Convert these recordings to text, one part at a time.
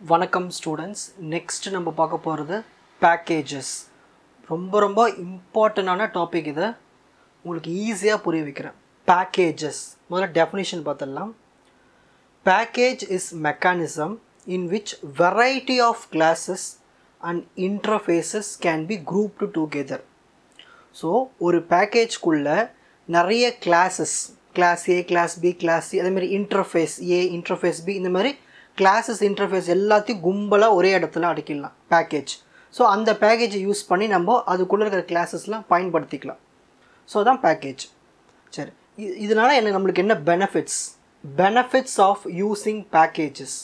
வணக்கம் students. Next நம்ம பார்க்க போகிறது பேக்கேஜஸ். ரொம்ப இம்பார்ட்டண்டான டாபிக். இதை உங்களுக்கு ஈஸியாக புரிய வைக்கிறேன். பேக்கேஜஸ் முதல்ல டெஃபினிஷன் பார்த்துடலாம். Package is mechanism in which variety of classes and interfaces can be grouped together. So ஒரு பேக்கேஜ்குள்ளே நிறைய classes, class A, class B, class C, அதேமாதிரி இன்டர்ஃபேஸ் ஏ, இன்டர்ஃபேஸ் பி, இந்த மாதிரி கிளாஸஸ் இன்டர்ஃபேஸ் எல்லாத்தையும் கும்பலாக ஒரே இடத்துல அடிக்கலாம் பேக்கேஜ். ஸோ அந்த பேக்கேஜை யூஸ் பண்ணி நம்ம அதுக்குள்ளே இருக்கிற கிளாஸஸ்லாம் பயன்படுத்திக்கலாம். ஸோ தான் பேக்கேஜ். சரி, இதனால் நம்மளுக்கு என்ன benefits of using packages.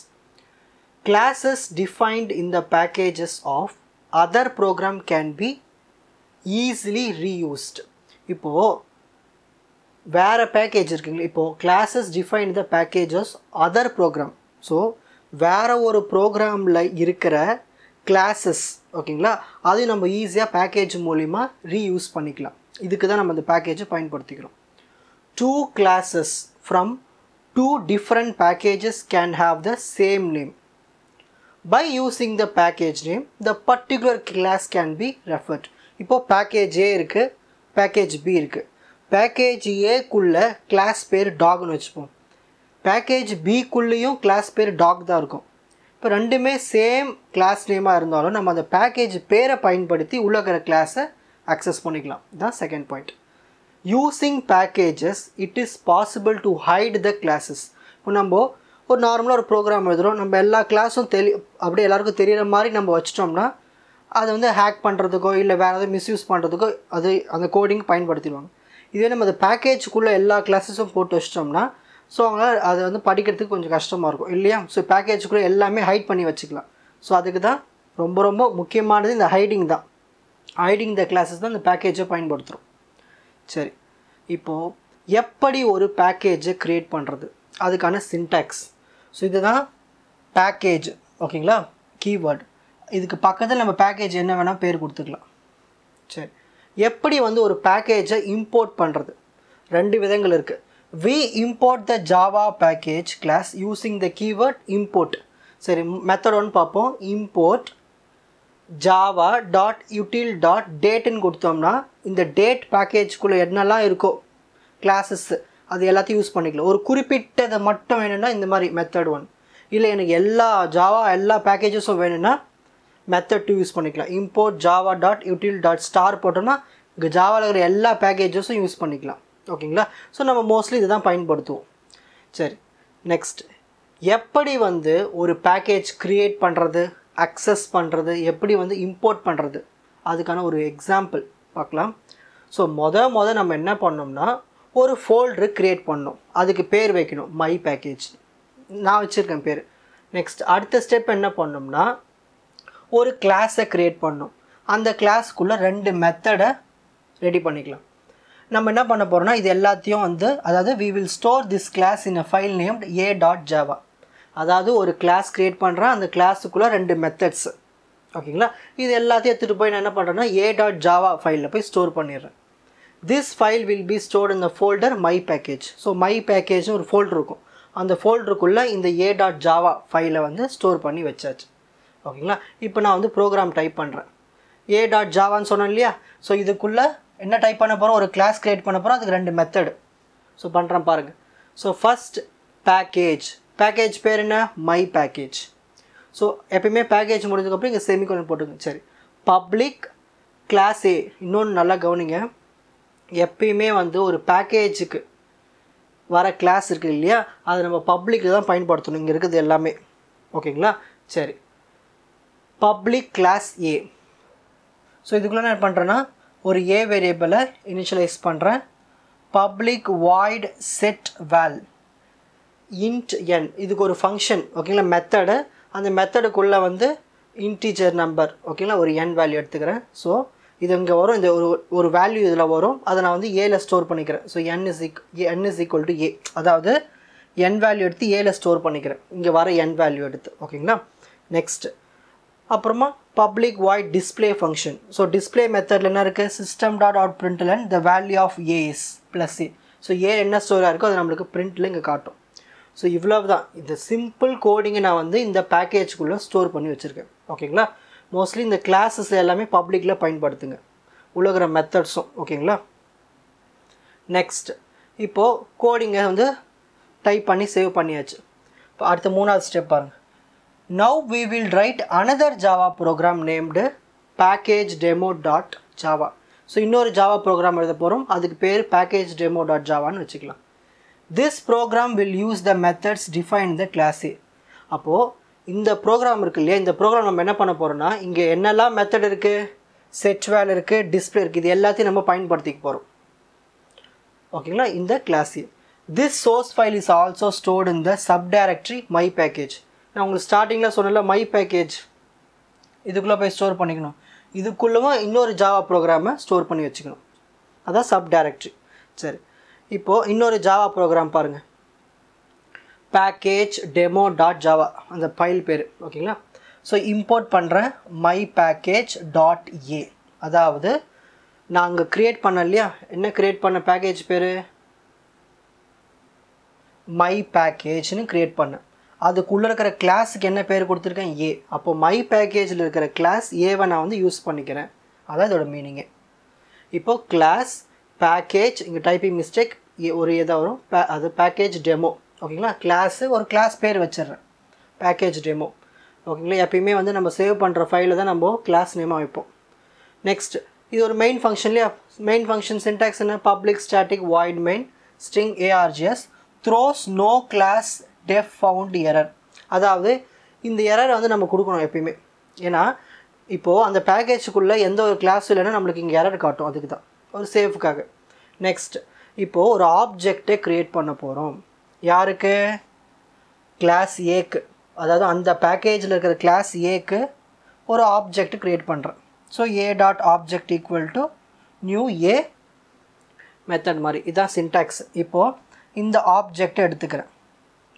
Classes defined in the packages of other program can be easily reused. இப்போது வேறு பேக்கேஜ் இருக்குங்களா, இப்போது classes define the packages other program. So வேறு ஒரு ப்ரோக்ராமில் இருக்கிற கிளாஸஸ், ஓகேங்களா, அதையும் நம்ம ஈஸியாக பேக்கேஜ் மூலிமா ரீயூஸ் பண்ணிக்கலாம். இதுக்கு தான் நம்ம இந்த பேக்கேஜை பயன்படுத்திக்கிறோம். 2 classes from 2 different packages can have the same name. By using the package name, the particular class can be referred. இப்போது பேக்கேஜ் ஏ இருக்குது, பேக்கேஜ் பி இருக்குது. பேக்கேஜ் ஏக்குள்ளே கிளாஸ் பேர் டாக்னு வச்சுப்போம். பேக்கேஜ் பிக்குள்ளேயும் கிளாஸ் பேர் டாக் தான் இருக்கும். இப்போ ரெண்டுமே சேம் கிளாஸ் நேமாக இருந்தாலும் நம்ம அந்த பேக்கேஜ் பேரை பயன்படுத்தி உள்ள இருக்கிற கிளாஸை அக்சஸ் பண்ணிக்கலாம். இதுதான் second point. Using packages it is possible to height the classes. இப்போ நம்ம ஒரு நார்மலாக ஒரு ப்ரோக்ராம் எழுதுகிறோம், நம்ம எல்லா கிளாஸும் அப்படியே எல்லாருக்கும் தெரிகிற மாதிரி நம்ம வச்சிட்டோம்னா அதை வந்து ஹேக் பண்ணுறதுக்கோ இல்லை வேறு எதாவது மிஸ்யூஸ் பண்ணுறதுக்கோ அந்த கோடிங் பயன்படுத்திடுவாங்க. இதுவே நம்ம அந்த பேக்கேஜுக்குள்ளே எல்லா கிளாஸஸும் போட்டு வச்சிட்டோம்னா ஸோ அவங்களால் அதை வந்து படிக்கிறதுக்கு கொஞ்சம் கஷ்டமாக இருக்கும் இல்லையா. ஸோ பேக்கேஜுக்குள்ளே எல்லாமே ஹைட் பண்ணி வச்சுக்கலாம். ஸோ அதுக்கு தான் ரொம்ப முக்கியமானது இந்த ஹைடிங் தான். ஹைடிங் த கிளாஸஸ் தான் இந்த பேக்கேஜை பயன்படுத்துகிறோம். சரி, இப்போது எப்படி ஒரு பேக்கேஜை க்ரியேட் பண்ணுறது, அதுக்கான சின்டாக்ஸ். ஸோ இதுதான் பேக்கேஜ், ஓகேங்களா, கீவேர்டு. இதுக்கு பக்கத்தில் நம்ம பேக்கேஜ் என்ன வேணால் பேர் கொடுத்துக்கலாம். சரி, எப்படி வந்து ஒரு பேக்கேஜை இம்போர்ட் பண்ணுறது, 2 விதங்கள் இருக்குது. We import the Java package class using the keyword import. சரி, மெத்தட் ஒன்று பார்ப்போம். import java.util.dateன்னு கொடுத்தோம்னா இந்த டேட் பேக்கேஜ்குள்ளே என்னெல்லாம் இருக்கோ கிளாஸஸ் அது எல்லாத்தையும் யூஸ் பண்ணிக்கலாம். ஒரு குறிப்பிட்டதை மட்டும் வேணும்னா இந்த மாதிரி மெத்தட் 1. இல்லை எனக்கு எல்லா பேக்கேஜஸும் வேணும்னா மெத்தட் 2 யூஸ் பண்ணிக்கலாம். import java.util.star போட்டோம்னா இங்கே ஜாவாவில் இருக்கிற எல்லா பேக்கேஜஸும் யூஸ் பண்ணிக்கலாம். ஓகேங்களா. ஸோ நம்ம மோஸ்ட்லி இதுதான் பயன்படுத்துவோம். சரி, நெக்ஸ்ட் எப்படி வந்து ஒரு பேக்கேஜ் க்ரியேட் பண்ணுறது, அக்சஸ் பண்ணுறது, எப்படி வந்து இம்போர்ட் பண்ணுறது, அதுக்கான ஒரு எக்ஸாம்பிள் பார்க்கலாம். ஸோ மொதல் நம்ம என்ன பண்ணோம்னா ஒரு ஃபோல்டரு க்ரியேட் பண்ணோம், அதுக்கு பேர் வைக்கணும் மை பேக்கேஜ், நான் வச்சுருக்கேன் பேர். நெக்ஸ்ட் அடுத்த ஸ்டெப் என்ன பண்ணோம்னா ஒரு கிளாஸை க்ரியேட் பண்ணோம், அந்த கிளாஸ்க்குள்ளே 2 மெத்தடை ரெடி பண்ணிக்கலாம். நம்ம என்ன பண்ண போகிறோம்னா இது எல்லாத்தையும் வந்து அதாவது we will store this class in a file named a.java. அதாவது ஒரு கிளாஸ் க்ரியேட் பண்ணுறேன், அந்த கிளாஸுக்குள்ளே 2 மெத்தட்ஸ், ஓகேங்களா. இது எல்லாத்தையும் எடுத்துகிட்டு போய் நான் என்ன பண்ணுறேன்னா a.java ஃபைலில் போய் ஸ்டோர் பண்ணிடுறேன். This file will be stored in the folder my package. So my பேக்கேஜ்னு ஒரு ஃபோல்டர் இருக்கும், அந்த ஃபோல்டருக்குள்ளே இந்த a.java ஃபைலை வந்து ஸ்டோர் பண்ணி வச்சாச்சு, ஓகேங்களா. இப்போ நான் வந்து ப்ரோக்ராம் டைப் பண்ணுறேன். a.javaன்னு சொன்னேன் இல்லையா. ஸோ இதுக்குள்ளே என்ன டைப் பண்ண போகிறோம், ஒரு கிளாஸ் க்ரியேட் பண்ண போகிறோம், அதுக்கு 2 மெத்தடு. ஸோ பண்ணுறேன் பாருங்கள். ஸோ ஃபஸ்ட் பேக்கேஜ் பேர் என்ன, மை பேக்கேஜ். ஸோ எப்பயுமே பேக்கேஜ் முடிஞ்சதுக்கப்புறம் இங்கே செமிகோலன் போட்டுங்க. சரி, பப்ளிக் கிளாஸ் ஏ. இன்னொன்று நல்லா கவனிங்க, எப்பயுமே வந்து ஒரு பேக்கேஜுக்கு வர கிளாஸ் இருக்குது இல்லையா, அதை நம்ம பப்ளிக்கில் தான் பயன்படுத்தணும். இங்கே இருக்குது எல்லாமே, ஓகேங்களா. சரி, பப்ளிக் கிளாஸ் ஏ. ஸோ இதுக்குள்ளே நான் என்ன பண்ணுறேன்னா ஒரு ஏ வேரியபிளை இனிஷியலைஸ் பண்ணுறேன். பப்ளிக் வாய்ட் செட் வேல் இன்ட் என், இதுக்கு ஒரு ஃபங்க்ஷன், ஓகேங்களா, மெத்தடு. அந்த மெத்தடுக்குள்ளே வந்து இன்டீஜர் நம்பர், ஓகேங்களா, ஒரு என் வேல்யூ எடுத்துக்கிறேன். ஸோ இது இங்கே வரும், இந்த ஒரு வேல்யூ இதில் வரும், அதை நான் வந்து ஏல ஸ்டோர் பண்ணிக்கிறேன். So n is equal to a, அதாவது என் வேல்யூ எடுத்து ஏல ஸ்டோர் பண்ணிக்கிறேன், இங்கே வர என் வேல்யூ எடுத்து, ஓகேங்களா. நெக்ஸ்ட் அப்புறமா public void display function. So display மெத்தடில் என்ன இருக்குது, system.out.println the value of a is plus a. So A என்ன ஸ்டோராக இருக்கோ அது நம்மளுக்கு பிரிண்டில் இங்கே காட்டும். ஸோ இவ்வளவு தான் இந்த சிம்பிள் கோடிங்கை நான் வந்து இந்த பேக்கேஜ்குள்ளே ஸ்டோர் பண்ணி வச்சுருக்கேன். ஓகேங்களா? மோஸ்ட்லி இந்த கிளாஸஸ் எல்லாமே பப்ளிக்கில் பயன்படுத்துங்க, உலகிற மெத்தட்ஸும். ஓகேங்களா? நெக்ஸ்ட் இப்போது கோடிங்கை வந்து டைப் பண்ணி சேவ் பண்ணியாச்சு. இப்போ அடுத்த மூணாவது ஸ்டெப் பாருங்கள். Now we will write another Java program named packagedemo.java. So இன்னொரு ஜாவா ப்ரோக்ராம் எழுத போகிறோம், அதுக்கு பேர் packagedemo.javaன்னு வச்சுக்கலாம். This program will use the methods defined in the class A. அப்போது இந்த ப்ரோக்ராம் இருக்கு இல்லையா, இந்த ப்ரோக்ராம் நம்ம என்ன பண்ண போகிறோம்னா, இங்கே என்னெல்லாம் மெத்தட் இருக்குது, setval இருக்குது, display இருக்குது, இது எல்லாத்தையும் நம்ம பயன்படுத்திக்க போகிறோம். ஓகேங்களா? இந்த class A. This source file is also stored in the subdirectory my package. நான் உங்களுக்கு ஸ்டார்டிங்கில் சொன்னல மை பேக்கேஜ், இதுக்குள்ளே போய் ஸ்டோர் பண்ணிக்கணும். இதுக்குள்ளவும் இன்னொரு ஜாவா ப்ரோக்ராமை ஸ்டோர் பண்ணி வச்சுக்கணும், அதான் சப் டைரக்டரி. சரி, இப்போது இன்னொரு ஜாவா ப்ரோக்ராம் பாருங்கள், packagedemo.java அந்த ஃபைல் பேர். ஓகேங்களா? ஸோ இம்போர்ட் பண்ணுறேன் மை பேக்கேஜ் டாட் ஏ. அதாவது நாங்கள் க்ரியேட் பண்ண இல்லையா, என்ன க்ரியேட் பண்ண பேக்கேஜ் பேர் மை பேக்கேஜ்னு க்ரியேட் பண்ணேன். அதுக்குள்ளே இருக்கிற கிளாஸுக்கு என்ன பேர் கொடுத்துருக்கேன், ஏ. அப்போது மை பேக்கேஜில் இருக்கிற கிளாஸ் ஏவை நான் வந்து யூஸ் பண்ணிக்கிறேன், அதான் இதோட மீனிங்கு. இப்போது கிளாஸ் பேக்கேஜ், இங்கே டைப்பிங் மிஸ்டேக் ஒரு எதாக வரும், அது பேக்கேஜ் டெமோ. ஓகேங்களா? கிளாஸு ஒரு கிளாஸ் பேர் வச்சிடுறேன், பேக்கேஜ் டெமோ. ஓகேங்களா? எப்பயுமே வந்து நம்ம சேவ் பண்ணுற ஃபைலில் தான் நம்ம கிளாஸ் நேமாக வைப்போம். நெக்ஸ்ட் இது ஒரு மெயின் ஃபங்க்ஷன்லேயே, மெயின் ஃபங்க்ஷன் சின்டாக்ஸ் என்ன, public static void main string args throws no class def found error. அதாவது இந்த எரர் வந்து நம்ம கொடுக்கணும் எப்பயுமே, ஏன்னா இப்போது அந்த பேக்கேஜுக்குள்ளே எந்த ஒரு கிளாஸ் இல்லைன்னா நம்மளுக்கு இங்கே எரர் காட்டும், அதுக்கு தான் ஒரு சேஃப்காக. நெக்ஸ்ட் இப்போது ஒரு ஆப்ஜெக்டை க்ரியேட் பண்ண போகிறோம், யாருக்கு, கிளாஸ் ஏக்கு. அதாவது அந்த பேக்கேஜில் இருக்கிற கிளாஸ் ஏக்கு ஒரு ஆப்ஜெக்ட் க்ரியேட் பண்ணுறேன். So A dot object equal to new A method மாதிரி, இதுதான் சின்டாக்ஸ். இப்போது இந்த ஆப்ஜெக்டை எடுத்துக்கிறேன்.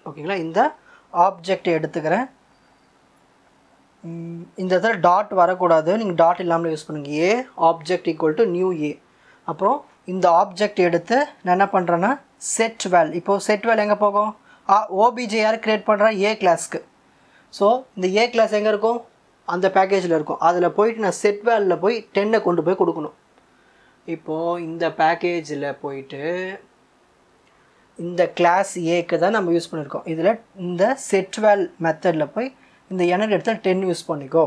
ஓகேங்களா? இந்த ஆப்ஜெக்டை எடுத்துக்கிறேன். இந்த இடத்துல டாட் வரக்கூடாது, நீங்கள் டாட் இல்லாமல் யூஸ் பண்ணுங்கள். ஏ ஆப்ஜெக்ட் ஈக்குவல் டு நியூ ஏ. அப்புறம் இந்த ஆப்ஜெக்ட் எடுத்து நான் என்ன பண்ணுறேன்னா setval. இப்போது setval எங்கே போகும், ஓபிஜே யார் க்ரியேட் பண்ணுறா, ஏ கிளாஸ்க்கு. ஸோ இந்த ஏ கிளாஸ் எங்கே இருக்கும், அந்த பேக்கேஜில் இருக்கும். அதில் போயிட்டு நான் setvalல போய் 10 கொண்டு போய் கொடுக்கணும். இப்போது இந்த பேக்கேஜில் போயிட்டு இந்த கிளாஸ் ஏக்கு தான் நம்ம யூஸ் பண்ணியிருக்கோம். இதில் இந்த setval மெத்தடில் போய் இந்த எனர் எடுத்தால் 10 யூஸ் பண்ணிக்கோ.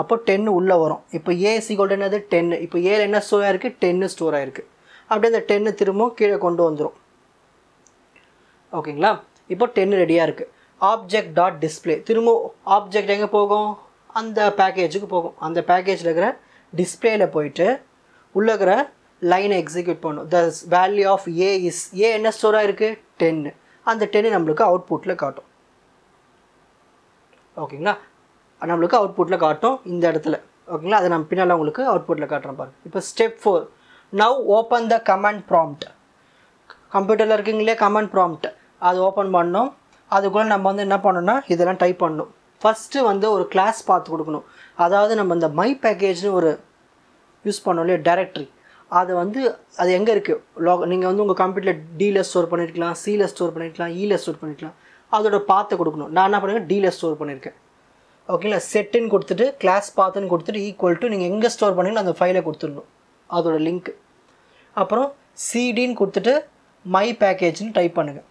அப்போ 10 உள்ளே வரும். இப்போ ஏ சிக்கோல்டு என்னது 10. இப்போ ஏல என்ன ஸ்டோர் ஆகிருக்கு, 10 ஸ்டோர் ஆகிருக்கு. அப்படியே இந்த 10 திரும்பவும் கீழே கொண்டு வந்துடும். ஓகேங்களா? இப்போ 10 ரெடியாக இருக்குது. ஆப்ஜெக்ட் டாட் டிஸ்பிளே, திரும்ப ஆப்ஜெக்ட் எங்கே போகும், அந்த பேக்கேஜுக்கு போகும். அந்த பேக்கேஜில் இருக்கிற டிஸ்பிளேயில் போயிட்டு உள்ளே இருக்கிற லைனை எக்ஸிக்யூட் பண்ணும். The value of A is, A என்ன ஸ்டோராக இருக்குது 10. அந்த 10 நம்மளுக்கு அவுட்புட்டில் காட்டும். ஓகேங்களா? நம்மளுக்கு அவுட்புட்டில் காட்டும் இந்த இடத்துல. ஓகேங்களா? அதை நம்ம பின்னால் உங்களுக்கு அவுட்புட்டில் காட்டுறேன் பாருங்கள். இப்போ step 4, now open the command prompt. கம்ப்யூட்டரில் இருக்குங்களே கமாண்ட் ப்ராம்ப்ட், அது ஓப்பன் பண்ணோம். அதுக்குள்ளே நம்ம வந்து என்ன பண்ணணும்னா இதெல்லாம் டைப் பண்ணணும். ஃபஸ்ட்டு வந்து ஒரு கிளாஸ் பார்த்து கொடுக்கணும். அதாவது நம்ம இந்த மை பேக்கேஜ்னு ஒரு யூஸ் பண்ணோம் இல்லையா டைரக்டரி, அது வந்து அது எங்கே இருக்குது, நீங்கள் வந்து உங்கள் கம்ப்யூட்டரில் டியில் ஸ்டோர் பண்ணியிருக்கலாம், சியில் ஸ்டோர் பண்ணியிருக்கலாம், இயில் ஸ்டோர் பண்ணியிருக்கலாம். அதோட பாத்தை கொடுக்கணும். நான் என்ன பண்ணுறேன், டியில் ஸ்டோர் பண்ணியிருக்கேன். ஓகேங்களா? செட்டுன்னு கொடுத்துட்டு கிளாஸ் பாத்துன்னு கொடுத்துட்டு ஈக்குவல் டு நீங்கள் எங்கே ஸ்டோர் பண்ணீங்களோ அந்த ஃபைலை கொடுத்துடணும், அதோட லிங்க். அப்புறம் சிடின்னு கொடுத்துட்டு மை பேக்கேஜ்னு டைப் பண்ணுங்கள்.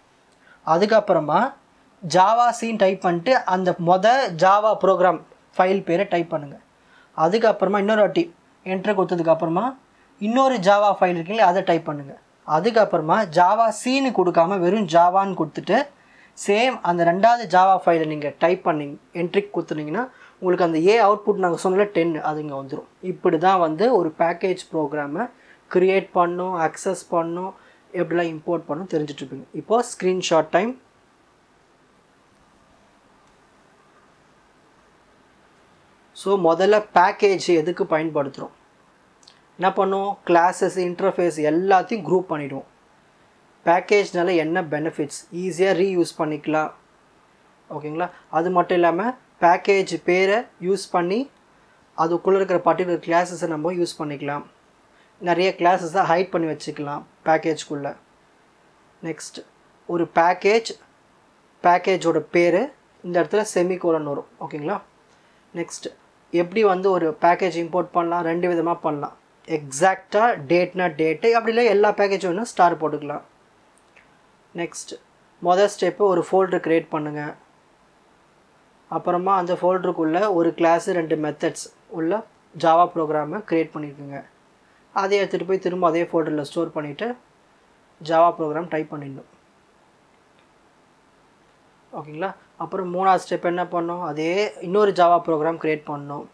அதுக்கப்புறமா ஜாவா சின்னு டைப் பண்ணிட்டு அந்த ஜாவா ப்ரோக்ராம் ஃபைல் பேரை டைப் பண்ணுங்கள். அதுக்கப்புறமா இன்னொரு வாட்டி என்ட்ரு கொடுத்ததுக்கப்புறமா இன்னொரு ஜாவா ஃபைல் இருக்குங்களே அதை டைப் பண்ணுங்கள். அதுக்கப்புறமா ஜாவா சின்னு கொடுக்காம வெறும் ஜாவான்னு கொடுத்துட்டு சேம் அந்த ரெண்டாவது ஜாவா ஃபைலை நீங்கள் டைப் பண்ணி என்ட்ரிக்கு கொடுத்துனீங்கன்னா உங்களுக்கு அந்த ஏ அவுட்புட் நாங்கள் சொன்னல 10 அது இங்கே வந்துடும். இப்படி தான் வந்து ஒரு பேக்கேஜ் ப்ரோக்ராமை க்ரியேட் பண்ணணும், அக்சஸ் பண்ணணும், எப்படிலாம் இம்போர்ட் பண்ணணும் தெரிஞ்சிட்ருப்பீங்க. இப்போது ஸ்க்ரீன்ஷாட் டைம். ஸோ முதல்ல பேக்கேஜ் எதுக்கு பயன்படுத்துகிறோம், என்ன பண்ணுவோம், கிளாஸஸ் இன்டர்ஃபேஸ் எல்லாத்தையும் குரூப் பண்ணிவிடுவோம். பேக்கேஜ்னால என்ன பெனிஃபிட்ஸ், ஈஸியாக ரீயூஸ் பண்ணிக்கலாம். ஓகேங்களா? அது மட்டும் இல்லாமல் பேக்கேஜ் பேரை யூஸ் பண்ணி அதுக்குள்ளே இருக்கிற பர்டிகுலர் கிளாஸஸை நம்ம யூஸ் பண்ணிக்கலாம். நிறைய கிளாஸஸை ஹைட் பண்ணி வச்சுக்கலாம் பேக்கேஜ்குள்ளே. நெக்ஸ்ட் ஒரு பேக்கேஜ் பேக்கேஜோட பேர், இந்த இடத்துல செமிகோலன் வரும். ஓகேங்களா? நெக்ஸ்ட் எப்படி வந்து ஒரு பேக்கேஜ் இம்போர்ட் பண்ணலாம், 2 விதமாக பண்ணலாம். எக்ஸாக்டாக டேட்னா டேட்டு, அப்படி இல்லை எல்லா பேக்கேஜும் வேணும் ஸ்டார் போட்டுக்கலாம். நெக்ஸ்ட் மொதல் ஸ்டெப்பு ஒரு ஃபோல்டர் க்ரியேட் பண்ணுங்கள். அப்புறமா அந்த ஃபோல்டருக்குள்ளே ஒரு கிளாஸு 2 மெத்தட்ஸ் உள்ள ஜாவா ப்ரோக்ராமை க்ரியேட் பண்ணியிருக்குங்க. அதை எடுத்துகிட்டு போய் திரும்ப அதே ஃபோல்டரில் ஸ்டோர் பண்ணிவிட்டு ஜாவா ப்ரோக்ராம் டைப் பண்ணிடணும். ஓகேங்களா? அப்புறம் 3வது ஸ்டெப் என்ன பண்ணோம், அதே இன்னொரு ஜாவா ப்ரோக்ராம் க்ரியேட் பண்ணணும்.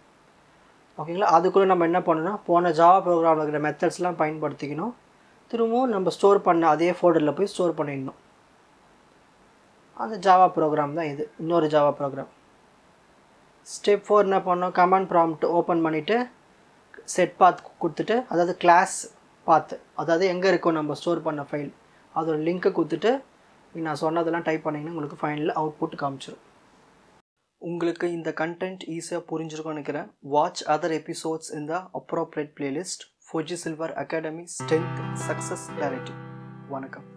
ஓகேங்களா? அதுக்குள்ளே நம்ம என்ன பண்ணணும்னா போன ஜாவா ப்ரோக்ராமில் இருக்கிற மெத்தட்ஸ்லாம் பயன்படுத்திக்கணும். திரும்பவும் நம்ம ஸ்டோர் பண்ண அதே ஃபோல்டரில் போய் ஸ்டோர் பண்ணிடணும். அந்த ஜாவா ப்ரோக்ராம் தான் இது, இன்னொரு ஜாவா ப்ரோக்ராம். ஸ்டெப் 4 என்ன பண்ணோம், கமாண்ட் ப்ராம்ப்ட் ஓப்பன் பண்ணிவிட்டு செட் பாத் கொடுத்துட்டு, அதாவது கிளாஸ் பாத், அதாவது எங்கே இருக்கோ நம்ம ஸ்டோர் பண்ண ஃபைல் அதோட லிங்க்கை கொடுத்துட்டு நான் சொன்னதெல்லாம் டைப் பண்ணிங்கன்னா உங்களுக்கு ஃபைனலில் அவுட்புட் காமிச்சிடும். உங்களுக்கு இந்த கண்டென்ட் ஈஸியாக புரிஞ்சிருக்கும்னு நினைக்கிறேன். வாட்ச் அதர் எபிசோட்ஸ் இன் த appropriate playlist. Fuji silver academy strength success clarity. வணக்கம்.